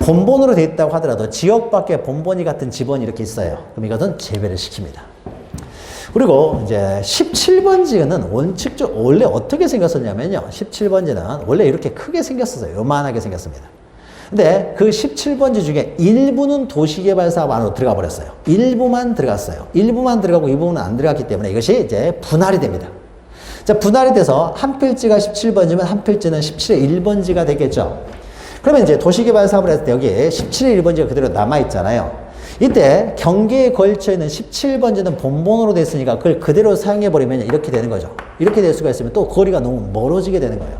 본본으로 되어 있다고 하더라도 지역 밖에 본본이 같은 지번이 이렇게 있어요. 그럼 이것은 제외를 시킵니다. 그리고 이제 17번지는 원래 어떻게 생겼었냐면요. 17번지는 원래 이렇게 크게 생겼었어요. 요만하게 생겼습니다. 근데 그 17번지 중에 일부는 도시개발사업 안으로 들어가 버렸어요. 일부만 들어갔어요. 일부만 들어가고 이 부분은 안 들어갔기 때문에 이것이 이제 분할이 됩니다. 자, 분할이 돼서 한 필지가 17번지면 한 필지는 17의 1번지가 되겠죠. 그러면 이제 도시개발사업을 했을 때 여기에 17의 1번지가 그대로 남아있잖아요. 이때 경계에 걸쳐 있는 17번지는 본본으로 됐으니까 그걸 그대로 사용해버리면 이렇게 되는 거죠. 이렇게 될 수가 있으면 또 거리가 너무 멀어지게 되는 거예요.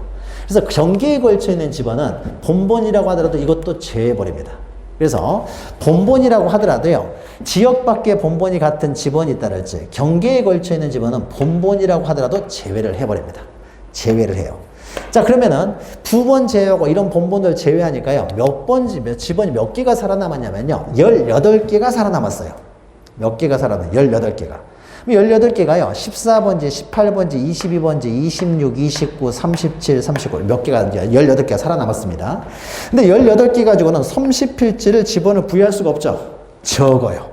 그래서 경계에 걸쳐 있는 지번은 본본이라고 하더라도 이것도 제외해버립니다. 그래서 본본이라고 하더라도요, 지역 밖에 본본이 같은 지번이 있다랄지 경계에 걸쳐 있는 지번은 본본이라고 하더라도 제외를 해버립니다. 제외를 해요. 자, 그러면은 두 번 제외하고 이런 본본들 제외하니까요, 지번이 몇 개가 살아남았냐면요, 18개가 살아남았어요. 몇 개가 살아남았어요? 18개가. 18개가요, 14번지, 18번지, 22번지, 26, 29, 37, 39, 몇 개가, 이제 18개가 살아남았습니다. 근데 18개 가지고는 30필지를 지번을 부여할 수가 없죠. 적어요.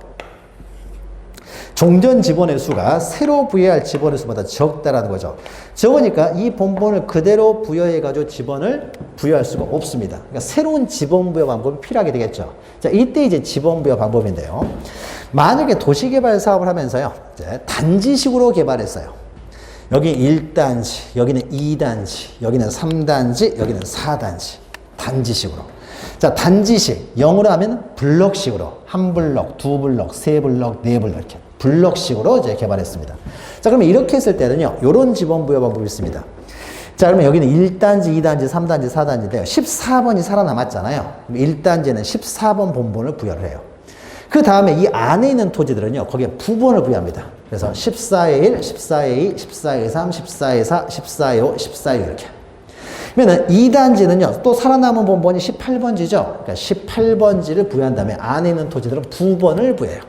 종전 지번의 수가 새로 부여할 지번의 수보다 적다라는 거죠. 적으니까 이 본본을 그대로 부여해가지고 지번을 부여할 수가 없습니다. 그러니까 새로운 지번 부여 방법이 필요하게 되겠죠. 자, 이때 이제 지번 부여 방법인데요. 만약에 도시개발 사업을 하면서요, 이제 단지식으로 개발했어요. 여기 1단지, 여기는 2단지, 여기는 3단지, 여기는 4단지. 단지식으로. 자, 단지식. 영어로 하면 블럭식으로. 한 블럭, 두 블럭, 세 블럭, 네 블럭 이렇게. 블럭식으로 이제 개발했습니다. 자, 그러면 이렇게 했을 때는요, 요런 지번 부여 방법이 있습니다. 자, 그러면 여기는 1단지, 2단지, 3단지, 4단지인데요. 14번이 살아남았잖아요. 1단지는 14번 본본을 부여를 해요. 그 다음에 이 안에 있는 토지들은요, 거기에 부본을 부여합니다. 그래서 14의 1, 14의 2, 14의 3, 14의 4, 14의 5, 14의 6 이렇게. 그러면 2단지는요, 또 살아남은 본본이 18번지죠. 그러니까 18번지를 부여한 다음에 안에 있는 토지들은 부본을 부여해요.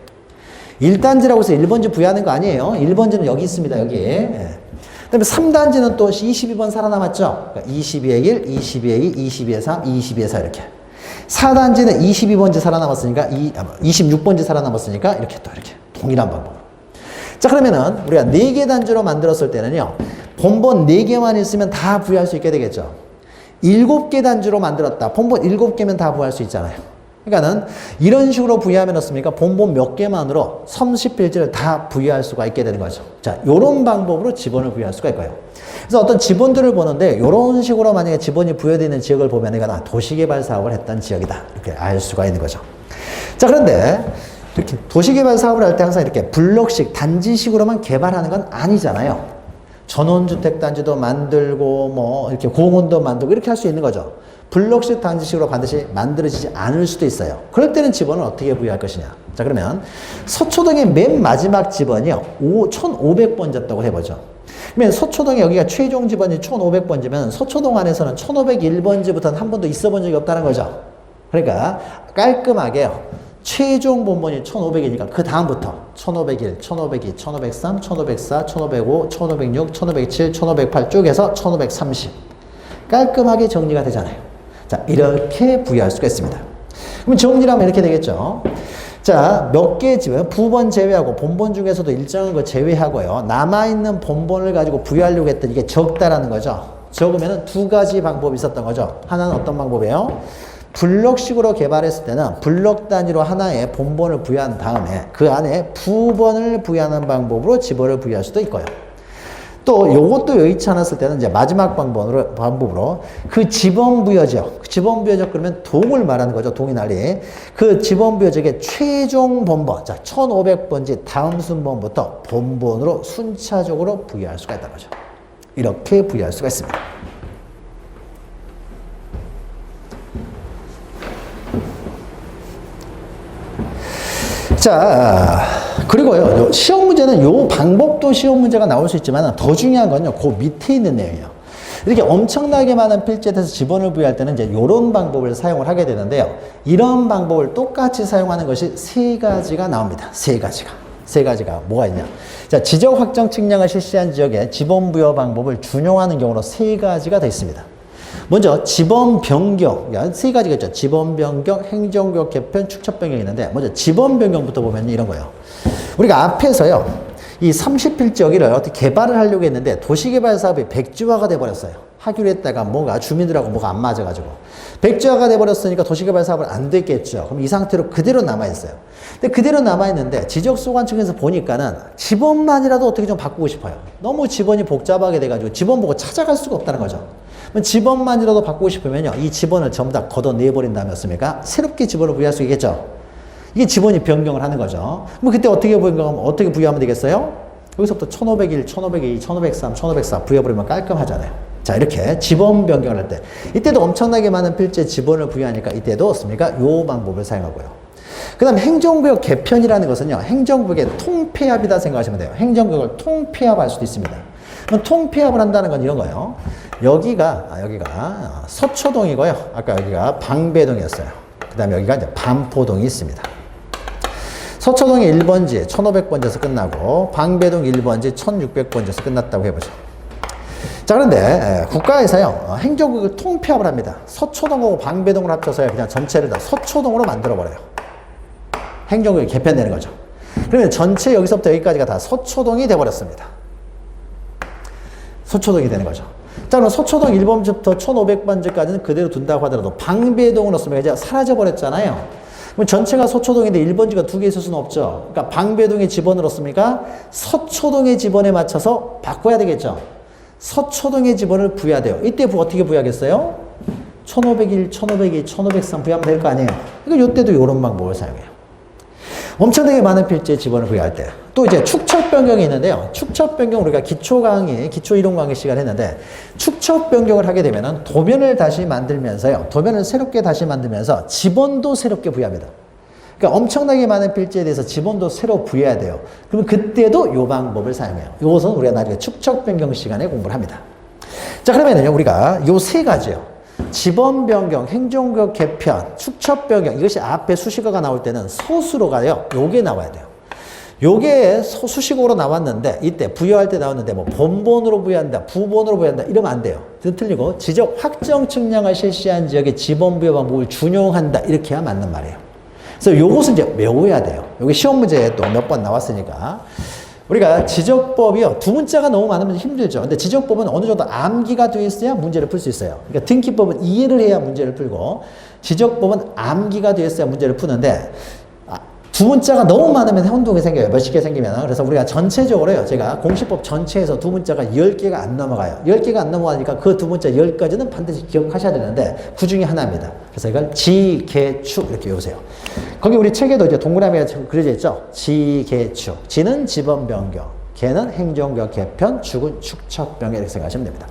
1단지라고 해서 1번지 부여하는 거 아니에요. 1번지는 여기 있습니다, 여기. 예. 그 다음에 3단지는 또 22번 살아남았죠. 그러니까 22의 1, 22의 2, 22의 3, 22의 4 이렇게. 4단지는 22번지 살아남았으니까, 26번지 살아남았으니까, 이렇게 또 이렇게. 동일한 방법. 자, 그러면은, 우리가 4개 단지로 만들었을 때는요, 본본 4개만 있으면 다 부여할 수 있게 되겠죠. 7개 단지로 만들었다. 본본 7개면 다 부여할 수 있잖아요. 그러니까는, 이런 식으로 부여하면 어떻습니까? 본본 몇 개만으로 30필지를 다 부여할 수가 있게 되는 거죠. 자, 요런 방법으로 지번을 부여할 수가 있고요. 그래서 어떤 지번들을 보는데 요런 식으로 만약에 지번이 부여되는 지역을 보면 이건 도시개발 사업을 했던 지역이다. 이렇게 알 수가 있는 거죠. 자, 그런데 이렇게 도시개발 사업을 할 때 항상 이렇게 블럭식, 단지식으로만 개발하는 건 아니잖아요. 전원주택 단지도 만들고 뭐 이렇게 공원도 만들고 이렇게 할 수 있는 거죠. 블럭식 단지식으로 반드시 만들어지지 않을 수도 있어요. 그럴 때는 지번을 어떻게 부여할 것이냐. 자, 그러면 서초동의 맨 마지막 지번이요, 1500번지였다고 해보죠. 그러면 서초동에 여기가 최종 지번이 1500번지면 서초동 안에서는 1501번지부터는 한 번도 있어 본 적이 없다는 거죠. 그러니까 깔끔하게요, 최종 본본이 1500이니까 그 다음부터 1501, 1502, 1503, 1504, 1505, 1506, 1507, 1508 쭉 해서 1530 깔끔하게 정리가 되잖아요. 자, 이렇게 부여할 수가 있습니다. 그럼 정리를 하면 이렇게 되겠죠. 자, 몇 개 지번, 부본 제외하고 본본 중에서도 일정한 거 제외하고요, 남아있는 본본을 가지고 부여하려고 했더니 이게 적다라는 거죠. 적으면 두 가지 방법이 있었던 거죠. 하나는 어떤 방법이에요? 블럭식으로 개발했을 때는 블럭 단위로 하나의 본본을 부여한 다음에 그 안에 부본을 부여하는 방법으로 지번을 부여할 수도 있고요. 또 요것도 여의치 않았을 때는 이제 마지막 방법으로 그 지번 부여적, 그러면 동을 말하는 거죠. 동이 난리. 그 지번 부여적의 최종 본본, 자, 1500번지 다음 순번부터 본본으로 순차적으로 부여할 수가 있다는 거죠. 이렇게 부여할 수가 있습니다. 자, 그리고요, 시험 문제는 요 방법도 시험 문제가 나올 수 있지만 더 중요한 건요, 그 밑에 있는 내용이에요. 이렇게 엄청나게 많은 필지에 대해서 지번을 부여할 때는 이제 이런 방법을 사용을 하게 되는데요. 이런 방법을 똑같이 사용하는 것이 세 가지가 나옵니다. 세 가지가 뭐가 있냐. 자, 지적 확정 측량을 실시한 지역에 지번 부여 방법을 준용하는 경우로 세 가지가 되어 있습니다. 먼저 지번 변경, 세 가지가 있죠. 지번 변경, 행정구역 개편, 축척 변경이 있는데 먼저 지번 변경부터 보면 이런 거예요. 우리가 앞에서요, 이 30필지 여기를 어떻게 개발을 하려고 했는데 도시개발 사업이 백지화가 돼버렸어요. 하기로 했다가 뭐가 주민들하고 뭐가 안 맞아가지고 백지화가 돼버렸으니까 도시개발 사업을 안 됐겠죠. 그럼 이 상태로 그대로 남아있어요. 근데 그대로 남아있는데 지적소관 측에서 보니까는 지번만이라도 어떻게 좀 바꾸고 싶어요. 너무 지번이 복잡하게 돼가지고 지번 보고 찾아갈 수가 없다는 거죠. 그럼 지번만이라도 바꾸고 싶으면요, 이 지번을 전부 다 걷어내버린 다음에 습니까 새롭게 지번을 부여할 수 있겠죠. 이게 지번이 변경을 하는 거죠. 그럼 그때 어떻게 부여하면 되겠어요? 여기서부터 1501, 1502, 1503, 1504 부여버리면 깔끔하잖아요. 자, 이렇게 지번 변경을 할 때 이때도 엄청나게 많은 필지에 지번을 부여하니까 이때도 습니까 요 방법을 사용하고요. 그 다음 행정구역 개편이라는 것은요, 행정구역의 통폐합이다 생각하시면 돼요. 행정구역을 통폐합할 수도 있습니다. 그럼 통폐합을 한다는 건 이런 거예요. 여기가 서초동이고요. 아까 여기가 방배동이었어요. 그 다음에 여기가 이제 반포동이 있습니다. 서초동이 1번지 1500번지에서 끝나고 방배동 1번지 1600번지에서 끝났다고 해보죠. 자, 그런데 국가에서요, 행정구역을 통폐합을 합니다. 서초동하고 방배동을 합쳐서 그냥 전체를 다 서초동으로 만들어버려요. 행정구역이 개편되는 거죠. 그러면 전체 여기서부터 여기까지가 다 서초동이 돼버렸습니다. 서초동이 되는 거죠. 자, 그럼 서초동 1번지부터 1500번지까지는 그대로 둔다고 하더라도 방배동으로 쓰면 이제 사라져버렸잖아요. 그럼 전체가 서초동인데 1번지가 두 개 있을 수는 없죠. 그러니까 방배동의 지번을 얻습니까? 서초동의 지번에 맞춰서 바꿔야 되겠죠. 서초동의 지번을 부여해야 돼요. 이때 어떻게 부여하겠어요? 1501, 1502, 1503 부여하면 될 거 아니에요. 그러니까 이때도 이런 방법을 사용해요. 엄청나게 많은 필지에 지번을 부여할 때. 또 이제 축척 변경이 있는데요. 축척 변경 우리가 기초 이론 강의 시간 했는데, 축척 변경을 하게 되면은 도면을 다시 만들면서요. 도면을 새롭게 다시 만들면서 지번도 새롭게 부여합니다. 그러니까 엄청나게 많은 필지에 대해서 지번도 새로 부여해야 돼요. 그러면 그때도 이 방법을 사용해요. 이것은 우리가 나중에 축척 변경 시간에 공부를 합니다. 자, 그러면은요, 우리가 요 세 가지요. 지번 변경, 행정구역 개편, 축척 변경, 이것이 앞에 수식어가 나올 때는 서술어 가요. 요게 나와야 돼요. 요게 수식어로 나왔는데, 이때 부여할 때 나왔는데, 뭐 본본으로 부여한다, 부본으로 부여한다, 이러면 안 돼요. 틀리고, 지적 확정 측량을 실시한 지역의 지번 부여 방법을 준용한다, 이렇게 해야 맞는 말이에요. 그래서 요것은 이제 외워야 돼요. 요게 시험 문제에 또 몇 번 나왔으니까. 우리가 지적법이요, 두 문자가 너무 많으면 힘들죠. 근데 지적법은 어느 정도 암기가 되어 있어야 문제를 풀 수 있어요. 그러니까 등기법은 이해를 해야 문제를 풀고, 지적법은 암기가 되어 있어야 문제를 푸는데, 두 문자가 너무 많으면 혼동이 생겨요. 몇십 개 생기면. 그래서 우리가 전체적으로요, 제가 공시법 전체에서 두 문자가 10개가 안 넘어가요. 10개가 안 넘어가니까 그 두 문자 10가지는 반드시 기억하셔야 되는데, 그 중에 하나입니다. 그래서 이걸 지, 개, 축 이렇게 외우세요. 거기 우리 책에도 이제 동그라미가 그려져 있죠. 지, 개, 축. 지는 지번 변경, 개는 행정구역 개편, 축은 축척 변경 이렇게 생각하시면 됩니다.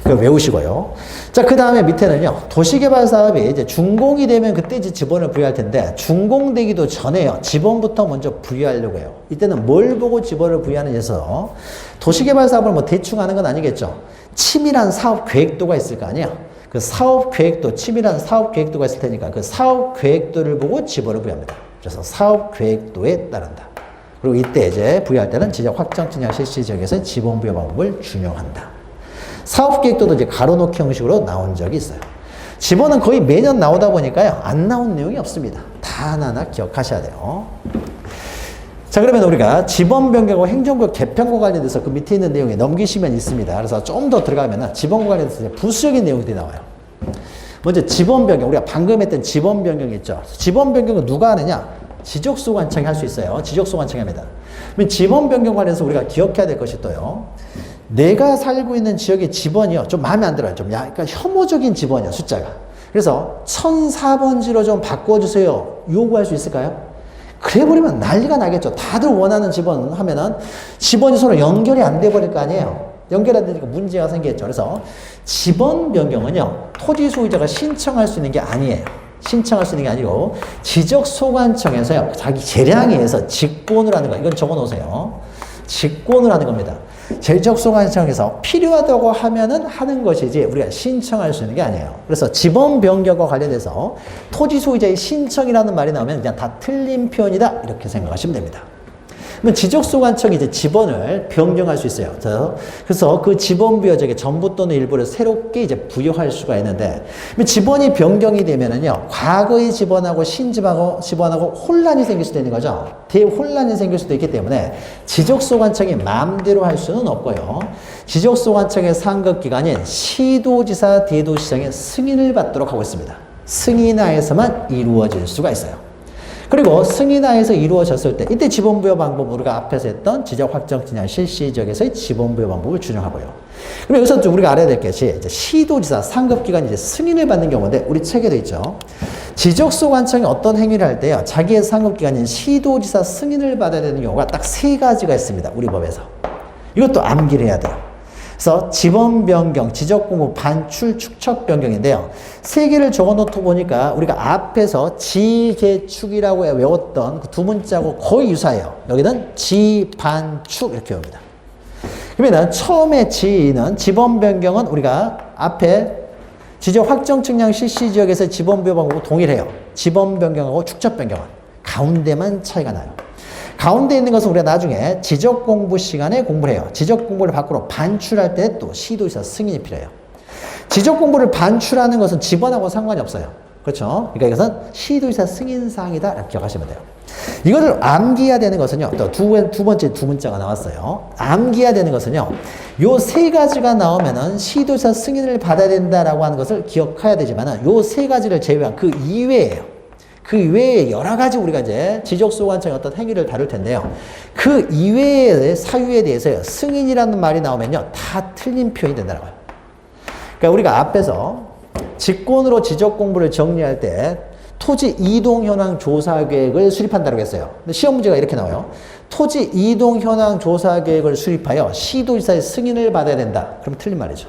이거 외우시고요. 자, 그 다음에 밑에는요, 도시개발 사업이 이제 준공이 되면 그때 이제 지번을 부여할 텐데, 준공되기도 전에요, 지번부터 먼저 부여하려고 해요. 이때는 뭘 보고 지번을 부여하느냐에서, 도시개발 사업을 뭐 대충 하는 건 아니겠죠. 치밀한 사업 계획도가 있을 거 아니에요. 그 사업 계획도, 치밀한 사업 계획도가 있을 테니까 그 사업 계획도를 보고 지번을 부여합니다. 그래서 사업 계획도에 따른다. 그리고 이때 이제 부여할 때는 지적 확정 측량 실시 지역에서 지번 부여 방법을 준용한다. 사업계획도도 이제 가로놓기 형식으로 나온 적이 있어요. 지번은 거의 매년 나오다 보니까요, 안 나온 내용이 없습니다. 다 하나하나 기억하셔야 돼요. 자, 그러면 우리가 지번 변경과 행정구역 개편과 관련돼서 그 밑에 있는 내용에 넘기시면 있습니다. 그래서 좀 더 들어가면 지번과 관련돼서 이제 부수적인 내용들이 나와요. 먼저 지번 변경, 우리가 방금 했던 지번 변경이 있죠. 지번 변경은 누가 하느냐? 지적소관청이 할 수 있어요. 지적소관청이 합니다. 그러면 지번 변경 관련해서 우리가 기억해야 될 것이 또요, 내가 살고 있는 지역의 지번이요, 좀 마음에 안 들어요. 좀 약간 혐오적인 지번이요, 숫자가. 그래서 1004번지로 좀 바꿔주세요. 요구할 수 있을까요? 그래 버리면 난리가 나겠죠. 다들 원하는 지번 하면은 지번이 서로 연결이 안 돼 버릴 거 아니에요. 연결 안 되니까 문제가 생기겠죠. 그래서 지번 변경은요, 토지 소유자가 신청할 수 있는 게 아니에요. 신청할 수 있는 게 아니고 지적소관청에서요. 자기 재량에 의해서 직권을 하는 거. 이건 적어놓으세요. 직권을 하는 겁니다. 지적소관청에서 필요하다고 하면은 하는 것이지 우리가 신청할 수 있는 게 아니에요. 그래서 지번 변경과 관련해서 토지 소유자의 신청이라는 말이 나오면 그냥 다 틀린 표현이다 이렇게 생각하시면 됩니다. 그러면 지적소관청이 이제 지번을 변경할 수 있어요. 그래서 그 지번 부여적에 전부 또는 일부를 새롭게 이제 부여할 수가 있는데, 지번이 변경이 되면은요, 과거의 지번하고 지번하고 혼란이 생길 수도 있는 거죠. 대혼란이 생길 수도 있기 때문에 지적소관청이 마음대로 할 수는 없고요. 지적소관청의 상급기관인 시도지사, 대도시장의 승인을 받도록 하고 있습니다. 승인하에서만 이루어질 수가 있어요. 그리고 승인하에서 이루어졌을 때 이때 지번부여 방법 우리가 앞에서 했던 지적 확정 진양 실시 지역에서의 지번부여 방법을 준용하고요. 그럼 여기서 좀 우리가 알아야 될 것이 이제 시도지사 상급기관이 이제 승인을 받는 경우인데 우리 책에도 있죠. 지적소관청이 어떤 행위를 할 때요, 자기의 상급기관인 시도지사 승인을 받아야 되는 경우가 딱 3가지가 있습니다. 우리 법에서. 이것도 암기를 해야 돼요. 그래서 지번 변경, 지적 공부, 반출, 축척 변경인데요. 3개를 적어놓고 보니까 우리가 앞에서 지개축이라고 외웠던 그 두 문자하고 거의 유사해요. 여기는 지, 반, 축 이렇게 외웁니다. 그러면 처음에 지는 지번 변경은 우리가 앞에 지적 확정 측량 실시 지역에서 지번 부여 방법과 동일해요. 지번 변경하고 축척 변경은 가운데만 차이가 나요. 가운데 있는 것은 우리가 나중에 지적 공부 시간에 공부를 해요. 지적 공부를 밖으로 반출할 때 또 시도지사 승인이 필요해요. 지적 공부를 반출하는 것은 지번하고 상관이 없어요. 그렇죠? 그러니까 이것은 시도지사 승인사항이다 이렇게 기억하시면 돼요. 이거를 암기해야 되는 것은요. 또 두 번째 두 문자가 나왔어요. 암기해야 되는 것은요. 요 3가지가 나오면은 시도지사 승인을 받아야 된다라고 하는 것을 기억해야 되지만은 요 3가지를 제외한 그 이외에요. 그 이외에 여러 가지 우리가 이제 지적소관청의 어떤 행위를 다룰 텐데요. 그 이외의 사유에 대해서요, 승인이라는 말이 나오면요, 다 틀린 표현이 된다는 거예요. 그러니까 우리가 앞에서 직권으로 지적 공부를 정리할 때 토지 이동 현황 조사 계획을 수립한다고 했어요. 근데 시험 문제가 이렇게 나와요. 토지 이동 현황 조사 계획을 수립하여 시도지사의 승인을 받아야 된다. 그럼 틀린 말이죠.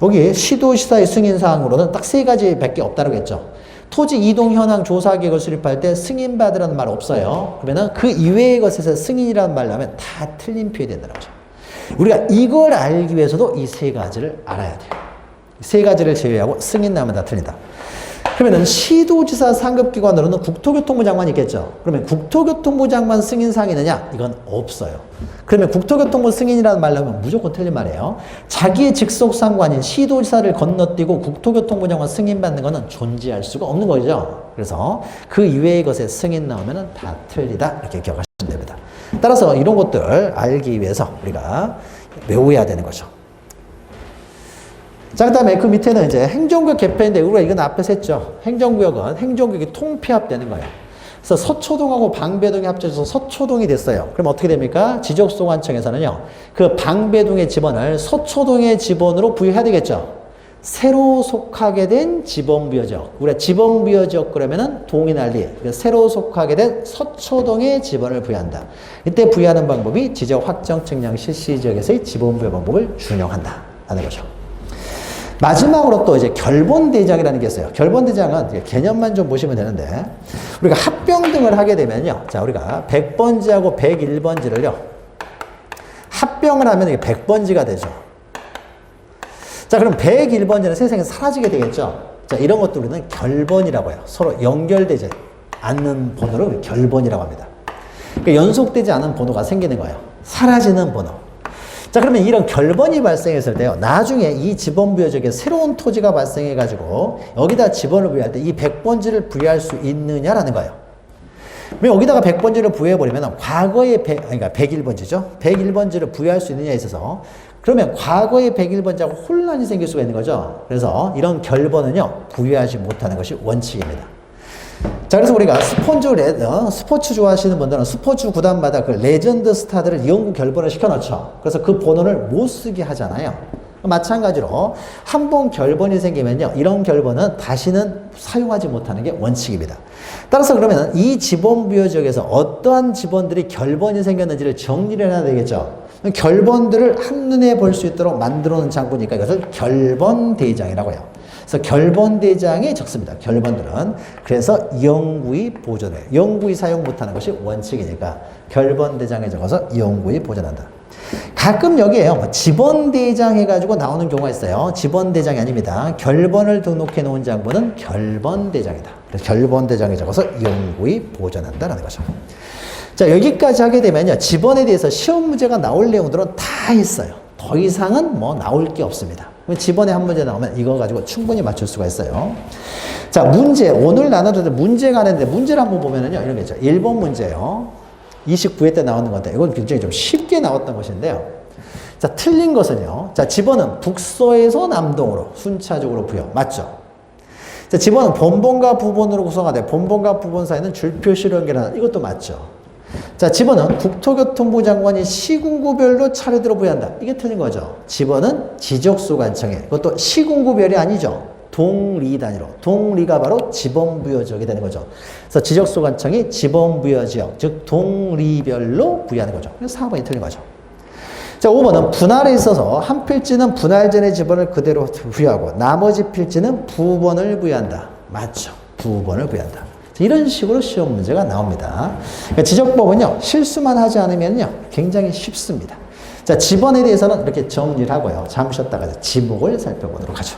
여기 시도지사의 승인 사항으로는 딱 3가지밖에 없다고 했죠. 토지 이동 현황 조사 계획을 수립할 때 승인받으라는 말 없어요. 그러면 그 이외의 것에서 승인이라는 말 나오면 다 틀린 표현이 된다는 거죠. 우리가 이걸 알기 위해서도 이 3가지를 알아야 돼요. 3가지를 제외하고 승인 나오면 다 틀린다. 그러면은 시도지사 상급기관으로는 국토교통부 장관이 있겠죠. 그러면 국토교통부 장관 승인사항이 있느냐? 이건 없어요. 그러면 국토교통부 승인이라는 말 나오면 무조건 틀린 말이에요. 자기의 직속 상관인 시도지사를 건너뛰고 국토교통부 장관 승인받는 것은 존재할 수가 없는 거죠. 그래서 그 이외의 것에 승인 나오면 다 틀리다 이렇게 기억하시면 됩니다. 따라서 이런 것들을 알기 위해서 우리가 외워야 되는 거죠. 자, 그 다음에 그 밑에는 이제 행정구역 개편인데, 우리가 이건 앞에서 했죠. 행정구역은 행정구역이 통폐합되는 거예요. 그래서 서초동하고 방배동이 합쳐져서 서초동이 됐어요. 그럼 어떻게 됩니까? 지적소관청에서는요, 그 방배동의 지번을 서초동의 지번으로 부여해야 되겠죠. 새로 속하게 된 지번부여지역. 우리가 지번부여지역 그러면은 동이 난리. 새로 속하게 된 서초동의 지번을 부여한다. 이때 부여하는 방법이 지적 확정 측량 실시 지역에서의 지번부여 방법을 준용한다. 라는 거죠. 마지막으로 또 이제 결본대장이라는 게 있어요. 결본대장은 개념만 좀 보시면 되는데, 우리가 합병 등을 하게 되면요. 자, 우리가 100번지하고 101번지를요. 합병을 하면 이게 100번지가 되죠. 자, 그럼 101번지는 세상에 사라지게 되겠죠. 자, 이런 것도 우리는 결번이라고 해요. 서로 연결되지 않는 번호를 결번이라고 합니다. 그러니까 연속되지 않은 번호가 생기는 거예요. 사라지는 번호. 자, 그러면 이런 결번이 발생했을 때요, 나중에 이 지번부여지역에 새로운 토지가 발생해가지고 여기다 지번을 부여할 때 이 100번지를 부여할 수 있느냐라는 거예요. 여기다가 100번지를 부여해버리면 과거의 그러니까 101번지죠. 101번지를 부여할 수 있느냐에 있어서 그러면 과거의 101번지하고 혼란이 생길 수가 있는 거죠. 그래서 이런 결번은요, 부여하지 못하는 것이 원칙입니다. 자, 그래서 우리가 스포츠 좋아하시는 분들은 스포츠 구단마다 그 레전드 스타들을 이용구 결번을 시켜놓죠. 그래서 그 번호를 못 쓰게 하잖아요. 마찬가지로 한 번 결번이 생기면요, 이런 결번은 다시는 사용하지 못하는 게 원칙입니다. 따라서 그러면 이 지번부여 지역에서 어떠한 지번들이 결번이 생겼는지를 정리를 해야 되겠죠. 결번들을 한눈에 볼 수 있도록 만들어 놓은 장부니까 이것을 결번대장이라고 해요. 그래서 결번대장에 적습니다. 결번들은. 그래서 영구히 보존해요. 영구히 사용 못하는 것이 원칙이니까 결번대장에 적어서 영구히 보존한다. 가끔 여기에요. 뭐 지번대장 해가지고 나오는 경우가 있어요. 지번대장이 아닙니다. 결번을 등록해 놓은 장부는 결번대장이다. 그래서 결번대장에 적어서 영구히 보존한다라는 거죠. 자, 여기까지 하게 되면요. 지번에 대해서 시험 문제가 나올 내용들은 다 있어요. 더 이상은 뭐 나올 게 없습니다. 지번에 한 문제 나오면 이거 가지고 충분히 맞출 수가 있어요. 자, 문제. 오늘 나눠줄 때 문제가 하는데 문제를 한번 보면은요. 이런 게 있죠. 1번 문제요. 29회 때 나오는 건데 이건 굉장히 좀 쉽게 나왔던 것인데요. 자, 틀린 것은요. 자, 지번은 북서에서 남동으로 순차적으로 부여. 맞죠? 자, 지번은 본본과 부본으로 구성하되 본본과 부본 사이는 줄표시로 연결하는 이것도 맞죠? 자, 지번은 국토교통부 장관이 시군구별로 차례대로 부여한다. 이게 틀린 거죠. 지번은 지적소관청에 그것도 시군구별이 아니죠. 동리 단위로. 동리가 바로 지번부여지역이 되는 거죠. 그래서 지적소관청이 지번부여지역, 즉 동리별로 부여하는 거죠. 그래서 4번이 틀린 거죠. 자, 5번은 분할에 있어서 한 필지는 분할 전의 지번을 그대로 부여하고 나머지 필지는 부번을 부여한다. 맞죠. 부번을 부여한다. 이런 식으로 시험 문제가 나옵니다. 그러니까 지적법은요, 실수만 하지 않으면요, 굉장히 쉽습니다. 자, 지번에 대해서는 이렇게 정리를 하고요. 잠시 쉬었다가 지목을 살펴보도록 하죠.